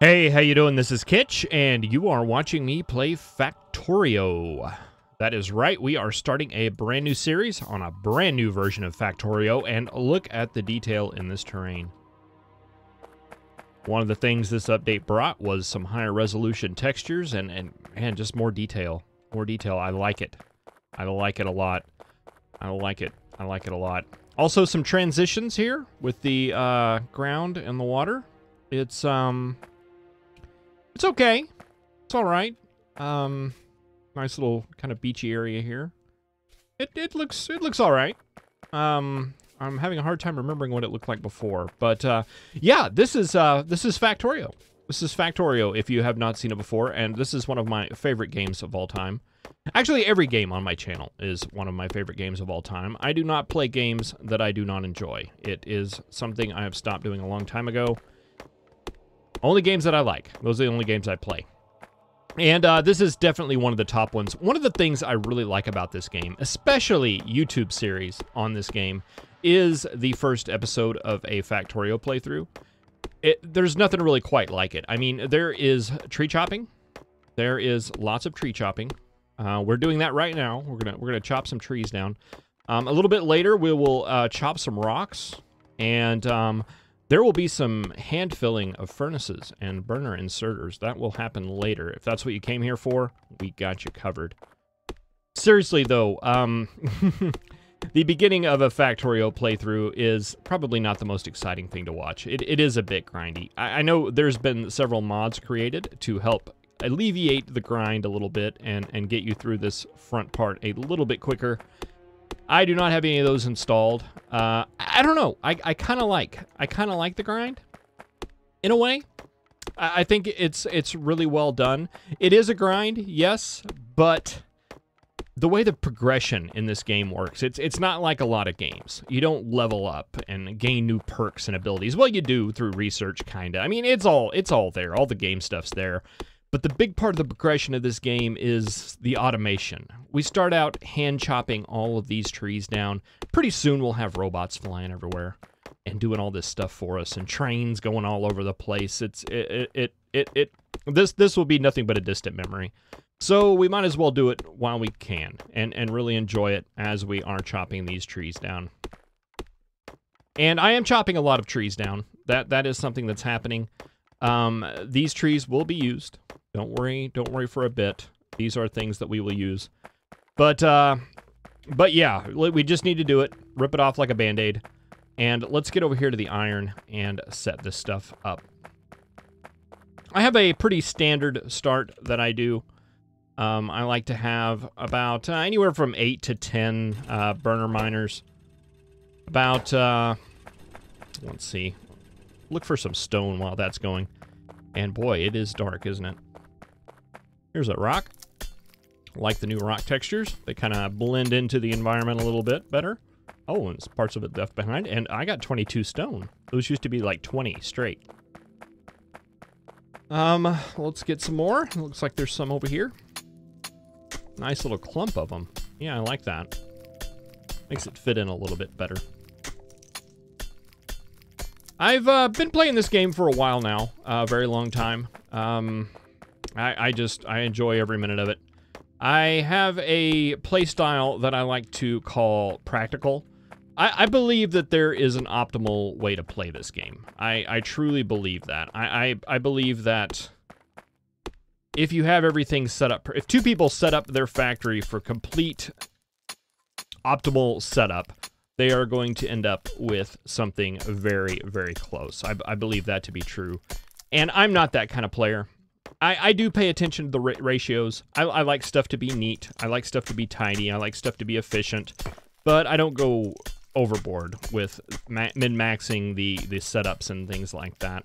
Hey, how you doing? This is Kitch, and you are watching me play Factorio. That is right, we are starting a brand new series on a brand new version of Factorio, and look at the detail in this terrain. One of the things this update brought was some higher resolution textures and just more detail. More detail. I like it. I like it a lot. I like it. I like it a lot. Also, some transitions here with the ground and the water. It's okay. It's all right. Nice little kind of beachy area here. It looks all right. I'm having a hard time remembering what it looked like before, but yeah, this is Factorio. This is Factorio if you have not seen it before, and this is one of my favorite games of all time. Actually, every game on my channel is one of my favorite games of all time. I do not play games that I do not enjoy. It is something I have stopped doing a long time ago. Only games that I like. Those are the only games I play. And this is definitely one of the top ones. One of the things I really like about this game, especially YouTube series on this game, is the first episode of a Factorio playthrough. There's nothing really quite like it. I mean, there is tree chopping. There is lots of tree chopping. We're doing that right now. We're gonna chop some trees down. A little bit later, we will chop some rocks, and there will be some hand filling of furnaces and burner inserters. That will happen later. If that's what you came here for, we got you covered. Seriously, though, the beginning of a Factorio playthrough is probably not the most exciting thing to watch. It is a bit grindy. I know there's been several mods created to help alleviate the grind a little bit and get you through this front part a little bit quicker. I do not have any of those installed. I don't know. I kind of like the grind in a way. I think it's really well done. It is a grind, yes, but the way the progression in this game works, it's not like a lot of games. You don't level up and gain new perks and abilities. Well, you do through research, kind of. I mean, it's all there. All the game stuff's there. But the big part of the progression of this game is the automation. We start out hand chopping all of these trees down. Pretty soon we'll have robots flying everywhere and doing all this stuff for us, and trains going all over the place. This will be nothing but a distant memory. So we might as well do it while we can and really enjoy it as we are chopping these trees down. And I am chopping a lot of trees down. That is something that's happening. These trees will be used. Don't worry for a bit. These are things that we will use. But yeah, we just need to do it. Rip it off like a Band-Aid. And let's get over here to the iron and set this stuff up. I have a pretty standard start that I do. I like to have about anywhere from 8 to 10 burner miners. About, let's see. Look for some stone while that's going. And boy, it is dark, isn't it? Here's a rock. Like the new rock textures. They kind of blend into the environment a little bit better. Oh, and parts of it left behind. And I got 22 stone. Those used to be like 20 straight. Let's get some more. Looks like there's some over here. Nice little clump of them. Yeah, I like that. Makes it fit in a little bit better. I've been playing this game for a while now, a very long time. I enjoy every minute of it. I have a playstyle that I like to call practical. I believe that there is an optimal way to play this game. I truly believe that. I believe that if you have everything set up, if two people set up their factory for complete optimal setup, they are going to end up with something very, very close. I believe that to be true. And I'm not that kind of player. I do pay attention to the ratios. I like stuff to be neat. I like stuff to be tidy. I like stuff to be efficient. But I don't go overboard with min-maxing the setups and things like that.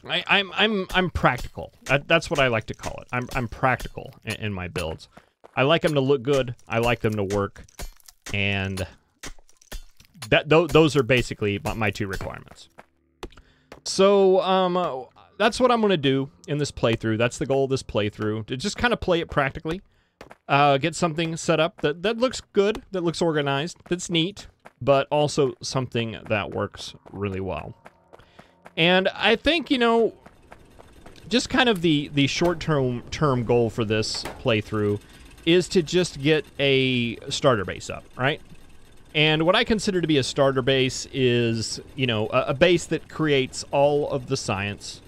I'm practical. That's what I like to call it. I'm practical in my builds. I like them to look good. I like them to work. And those are basically my two requirements. So, that's what I'm going to do in this playthrough. That's the goal of this playthrough, to just kind of play it practically. Get something set up that looks good, that looks organized, that's neat, but also something that works really well. And I think, you know, just kind of the short-term goal for this playthrough is to just get a starter base up, right? And what I consider to be a starter base is, you know, a base that creates all of the science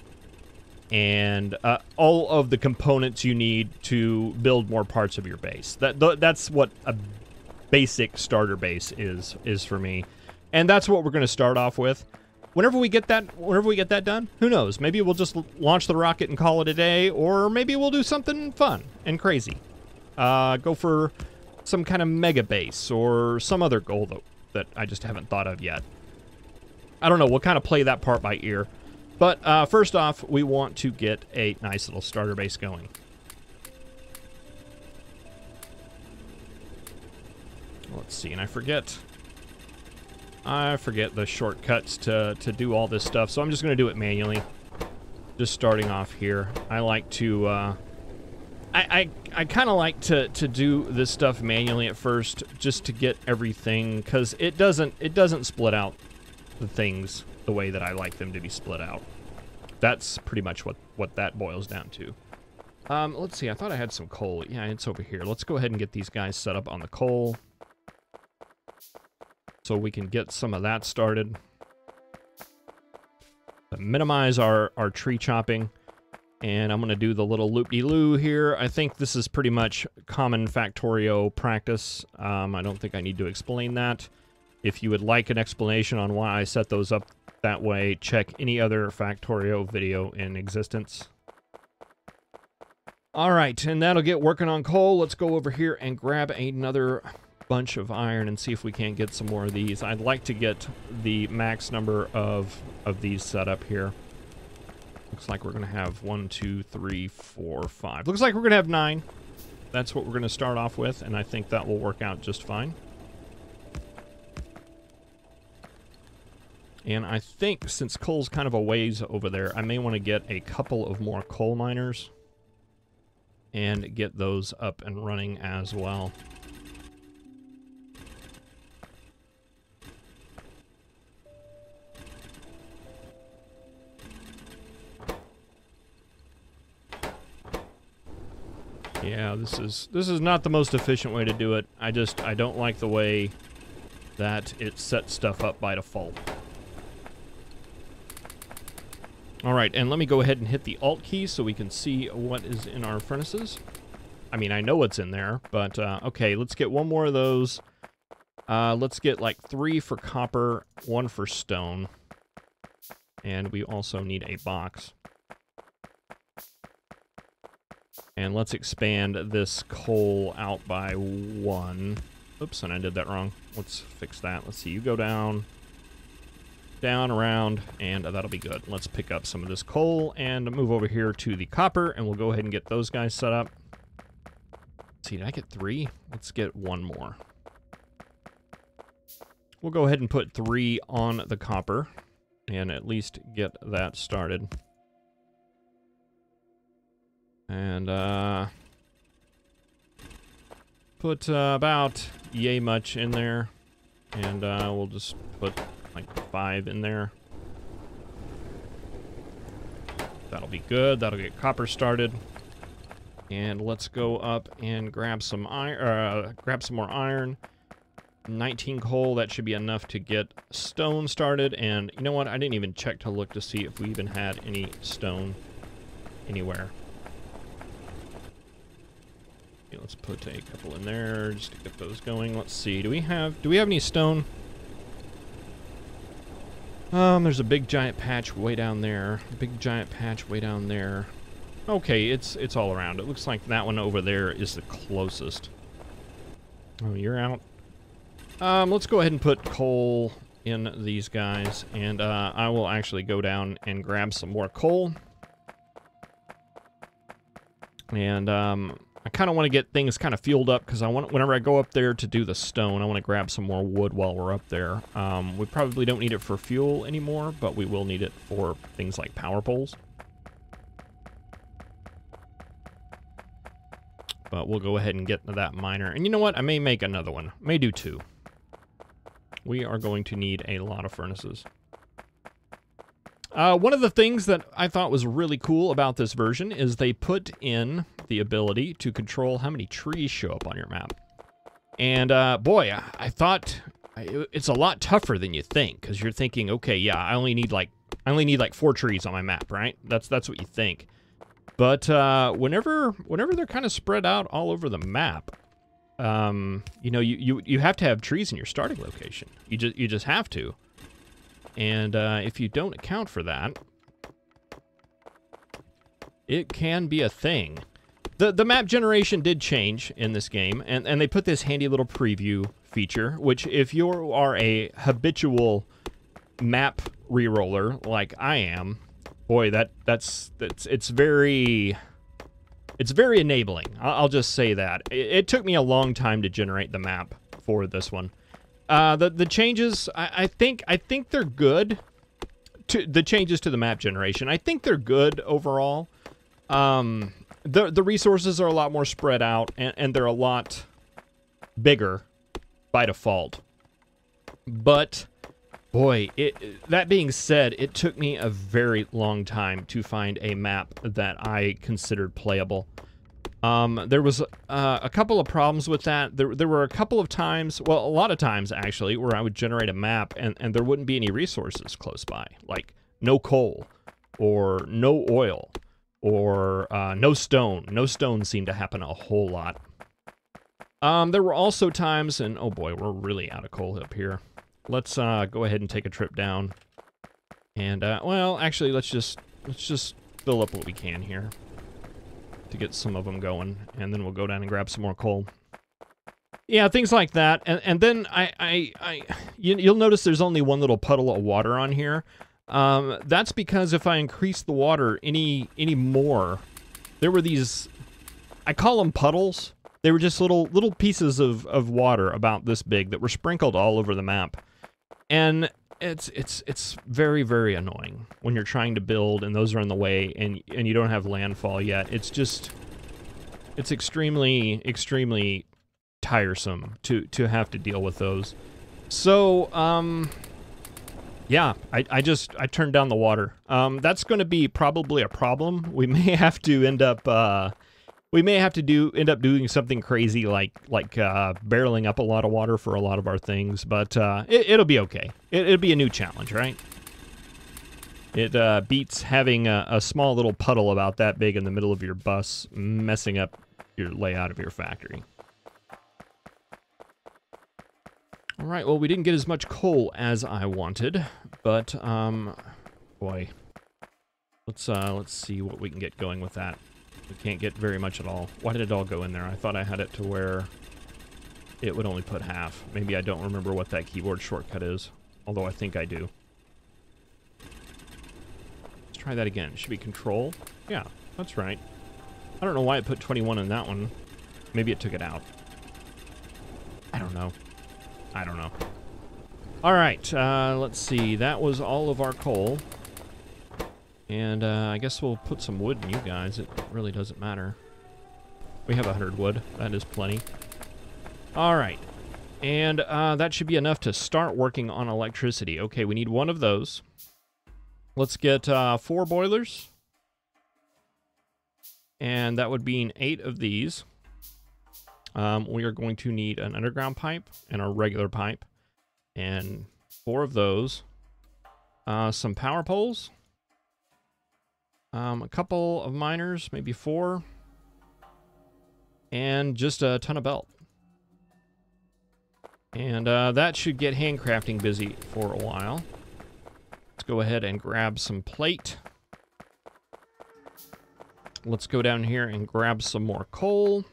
and all of the components you need to build more parts of your base. That's what a basic starter base is for me, and that's what we're going to start off with. Whenever we get that done, who knows? Maybe we'll just launch the rocket and call it a day, or maybe we'll do something fun and crazy. Go for some kind of mega base or some other goal that I just haven't thought of yet. I don't know. We'll kind of play that part by ear. But first off, we want to get a nice little starter base going. Let's see, and I forget the shortcuts to do all this stuff, so I'm just going to do it manually. Just starting off here. I like to... I kind of like to do this stuff manually at first, just to get everything, because it doesn't split out the things the way that I like them to be split out. That's pretty much what that boils down to. Let's see, I thought I had some coal. Yeah, it's over here. Let's go ahead and get these guys set up on the coal, so we can get some of that started. Minimize our tree chopping. And I'm going to do the little loop-de-loo here. I think this is pretty much common Factorio practice. I don't think I need to explain that. If you would like an explanation on why I set those up that way, check any other Factorio video in existence. Alright, and that'll get working on coal. Let's go over here and grab another bunch of iron and see if we can't get some more of these. I'd like to get the max number of these set up here. Looks like we're going to have 1, 2, 3, 4, 5. Looks like we're going to have 9. That's what we're going to start off with, and I think that will work out just fine. And I think since coal's kind of a ways over there, I may want to get a couple of more coal miners and get those up and running as well. Yeah, this is not the most efficient way to do it. I don't like the way that it sets stuff up by default. Alright, and let me go ahead and hit the Alt key so we can see what is in our furnaces. I mean, I know what's in there, but okay, let's get one more of those. Let's get like 3 for copper, 1 for stone. And we also need a box. And let's expand this coal out by 1. Oops, and I did that wrong. Let's fix that. Let's see, you go down, around, and that'll be good. Let's pick up some of this coal and move over here to the copper, and we'll go ahead and get those guys set up. Let's see, did I get 3? Let's get 1 more. We'll go ahead and put 3 on the copper, and at least get that started. And, put, about yay much in there. And, we'll just put, like, 5 in there. That'll be good. That'll get copper started. And let's go up and grab some iron, grab some more iron. 19 coal, that should be enough to get stone started. And, you know what? I didn't even check to look to see if we even had any stone anywhere. Let's put a couple in there just to get those going. Let's see. Do we have any stone? There's a big giant patch way down there. Big giant patch way down there. Okay, it's all around. It looks like that one over there is the closest. Oh, you're out. Let's go ahead and put coal in these guys, and I will actually go down and grab some more coal. And I kind of want to get things kind of fueled up because whenever I go up there to do the stone, I want to grab some more wood while we're up there. We probably don't need it for fuel anymore, but we will need it for things like power poles. But we'll go ahead and get that miner. And you know what? I may make another one. I may do 2. We are going to need a lot of furnaces. One of the things that I thought was really cool about this version is they put in the ability to control how many trees show up on your map. And boy, I thought it's a lot tougher than you think, because you're thinking, okay, yeah, I only need like 4 trees on my map, right? That's what you think. But whenever they're kind of spread out all over the map, you know, you have to have trees in your starting location. You just have to. And if you don't account for that, it can be a thing. The map generation did change in this game, and they put this handy little preview feature, which if you are a habitual map reroller like I am, boy, it's very enabling. I'll just say that. It took me a long time to generate the map for this one. The changes, I think they're good. The changes to the map generation, I think they're good overall. The resources are a lot more spread out, and they're a lot bigger by default. But boy, that being said, it took me a very long time to find a map that I considered playable. There was a couple of problems with that. There were a couple of times, well, a lot of times actually, where I would generate a map and there wouldn't be any resources close by, like no coal or no oil or no stone. No stone seemed to happen a whole lot. There were also times, and oh boy, we're really out of coal up here. Let's go ahead and take a trip down. And well, actually, let's just fill up what we can here to get some of them going, and then we'll go down and grab some more coal. Yeah, things like that. And then you'll notice there's only one little puddle of water on here. That's because if I increase the water any more, there were these, I call them puddles. They were just little pieces of water about this big that were sprinkled all over the map. And it's very, very annoying when you're trying to build and those are in the way and you don't have landfall yet. It's extremely, extremely tiresome to have to deal with those. So, yeah, I turned down the water. That's going to be probably a problem. We may have to end up doing something crazy like barreling up a lot of water for a lot of our things, but it'll be okay. It'll be a new challenge, right? It beats having a small little puddle about that big in the middle of your bus messing up your layout of your factory. All right, well, we didn't get as much coal as I wanted, but boy, let's see what we can get going with that. We can't get very much at all. Why did it all go in there? I thought I had it to where it would only put half. Maybe I don't remember what that keyboard shortcut is, although I think I do. Let's try that again. It should be Control. Yeah, that's right. I don't know why it put 21 in that one. Maybe it took it out. I don't know. All right, let's see. That was all of our coal. And I guess we'll put some wood in you guys. It really doesn't matter. We have 100 wood. That is plenty. All right. And that should be enough to start working on electricity. Okay, we need one of those. Let's get 4 boilers. And that would mean 8 of these. We are going to need an underground pipe and a regular pipe. And 4 of those. Some power poles. A couple of miners, maybe 4. And just a ton of belt. And that should get handcrafting busy for a while. Let's go ahead and grab some plate. Let's go down here and grab some more coal.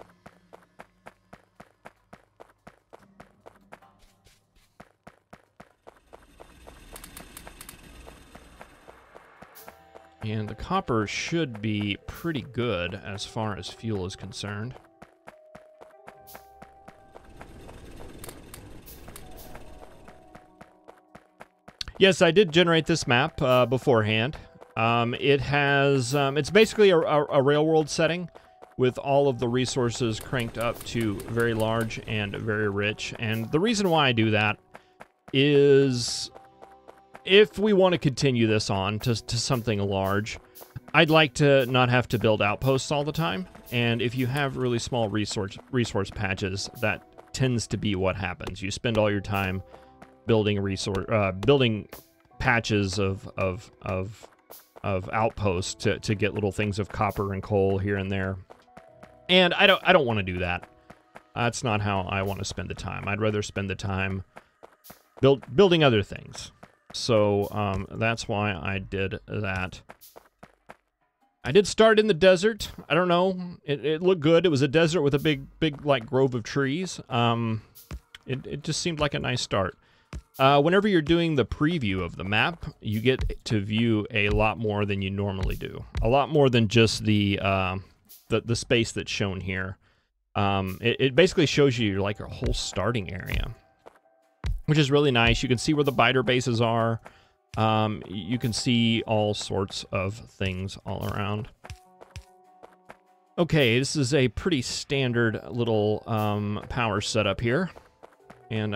And the copper should be pretty good as far as fuel is concerned. Yes, I did generate this map beforehand. It has, it's basically a rail world setting with all of the resources cranked up to very large and very rich. And the reason why I do that is if we want to continue this on to something large, I'd like to not have to build outposts all the time. And if you have really small resource patches, that tends to be what happens. You spend all your time building building patches of outposts to get little things of copper and coal here and there. And I don't want to do that. That's not how I want to spend the time. I'd rather spend the time building other things. So that's why I did that. I did start in the desert. I don't know. It looked good. It was a desert with a big like grove of trees. It just seemed like a nice start. Whenever you're doing the preview of the map, you get to view a lot more than you normally do. A lot more than just the space that's shown here. It basically shows you like a whole starting area, which is really nice. You can see where the biter bases are. You can see all sorts of things all around. Okay, this is a pretty standard little power setup here. And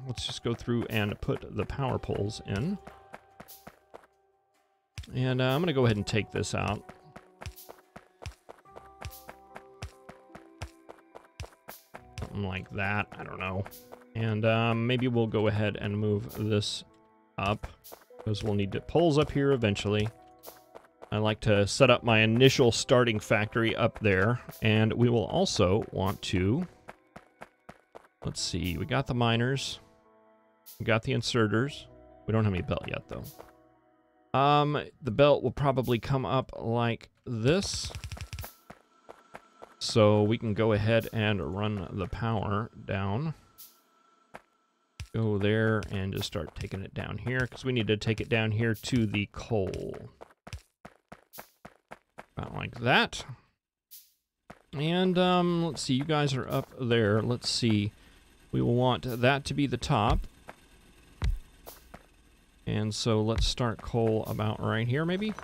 let's just go through and put the power poles in. And I'm going to go ahead and take this out. Something like that. I don't know. And maybe we'll go ahead and move this up, because we'll need poles up here eventually. I like to set up my initial starting factory up there, and we will also want to, let's see, we got the miners, we got the inserters. We don't have any belt yet though. The belt will probably come up like this, so we can go ahead and run the power down. Go there and just start taking it down here, because we need to take it down here to the coal. About like that. And let's see, you guys are up there. Let's see. We will want that to be the top. And so let's start coal about right here, maybe.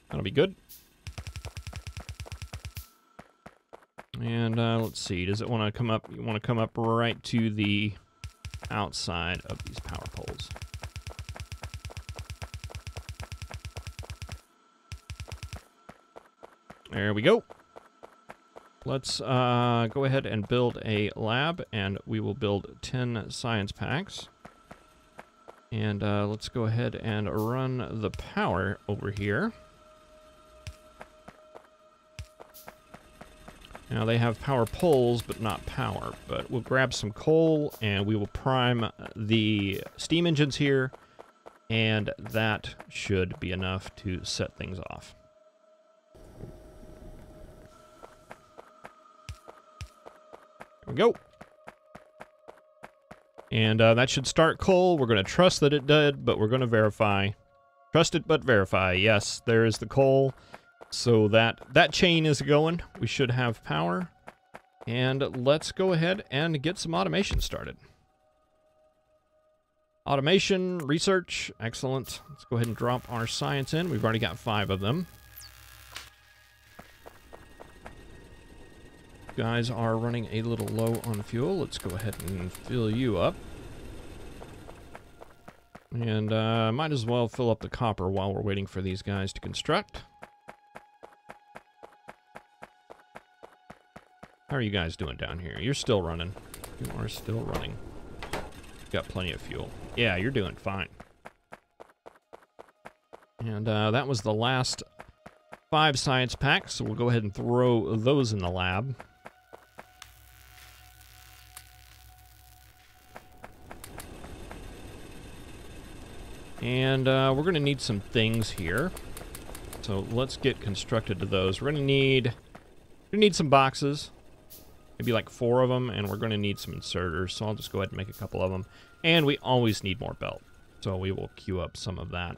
That'll be good. And let's see, does it want to come up? You want to come up right to the outside of these power poles. There we go. Let's go ahead and build a lab, and we will build 10 science packs. And let's go ahead and run the power over here. Now they have power poles, but not power. But we'll grab some coal, and we will prime the steam engines here, and that should be enough to set things off. There we go. And that should start coal. We're going to trust that it did, but we're going to verify. Trust it, but verify. Yes, there is the coal. So that chain is going. We should have power. And let's go ahead and get some automation started. Automation, research, excellent. Let's go ahead and drop our science in. We've already got 5 of them. You guys are running a little low on fuel. Let's go ahead and fill you up. And might as well fill up the copper while we're waiting for these guys to construct. How are you guys doing down here? You're still running. You are still running. Got plenty of fuel. Yeah, you're doing fine. And that was the last 5 science packs, so we'll go ahead and throw those in the lab. And we're going to need some things here. So let's get constructed to those. We're going to need some boxes. Maybe like 4 of them, and we're going to need some inserters, so I'll just go ahead and make a couple of them. And we always need more belt, so we will queue up some of that.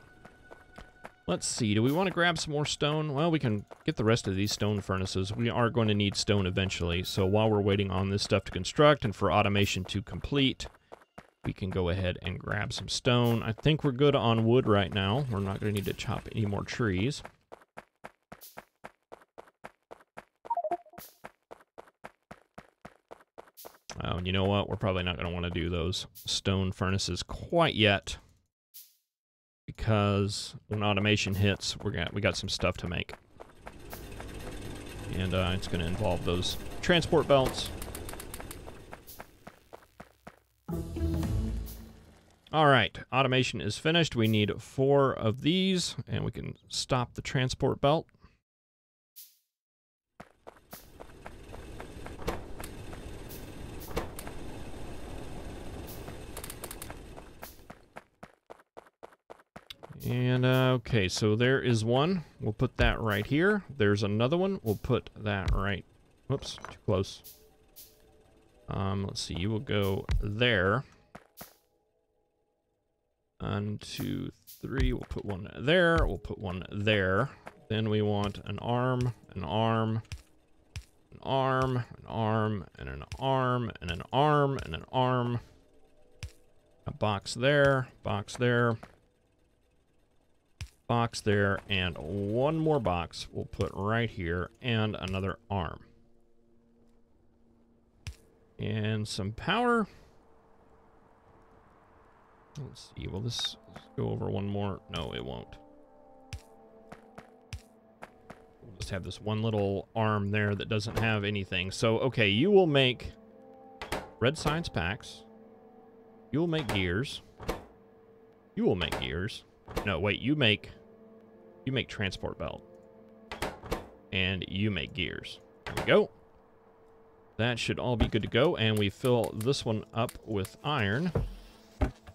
Let's see, do we want to grab some more stone? Well, we can get the rest of these stone furnaces. We are going to need stone eventually, so while we're waiting on this stuff to construct and for automation to complete, we can go ahead and grab some stone. I think we're good on wood right now. We're not going to need to chop any more trees. Oh, and you know what? We're probably not going to want to do those stone furnaces quite yet, because when automation hits, we got some stuff to make, and it's going to involve those transport belts. All right, automation is finished. We need 4 of these, and we can stop the transport belt. And, okay, so there is one. We'll put that right here. There's another one. We'll put that right... Whoops, too close. Let's see, you will go there. 1, 2, 3. We'll put one there. We'll put one there. Then we want an arm, an arm, an arm, an arm, and an arm, and an arm, and an arm. A box there, box there. Box there, and one more box we'll put right here, and another arm. And some power. Let's see, will this go over one more? No, it won't. We'll just have this one little arm there that doesn't have anything. So, okay, you will make red science packs. You will make gears. You will make gears. No, wait, you make transport belt. And you make gears. There we go. That should all be good to go. And we fill this one up with iron.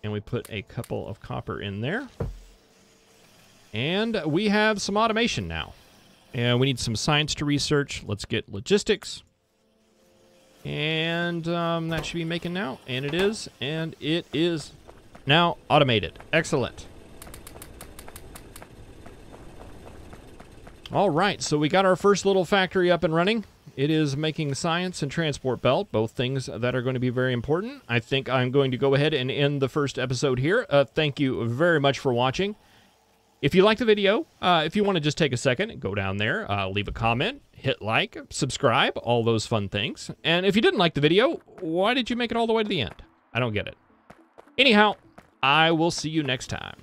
And we put a couple of copper in there. And we have some automation now. And we need some science to research. Let's get logistics. And that should be making now. And it is. And it is now automated. Excellent. All right, so we got our first little factory up and running. It is making science and transport belt, both things that are going to be very important. I think I'm going to go ahead and end the first episode here. Thank you very much for watching. If you liked the video, if you want to just take a second, go down there, leave a comment, hit like, subscribe, all those fun things. And if you didn't like the video, why did you make it all the way to the end? I don't get it. Anyhow, I will see you next time.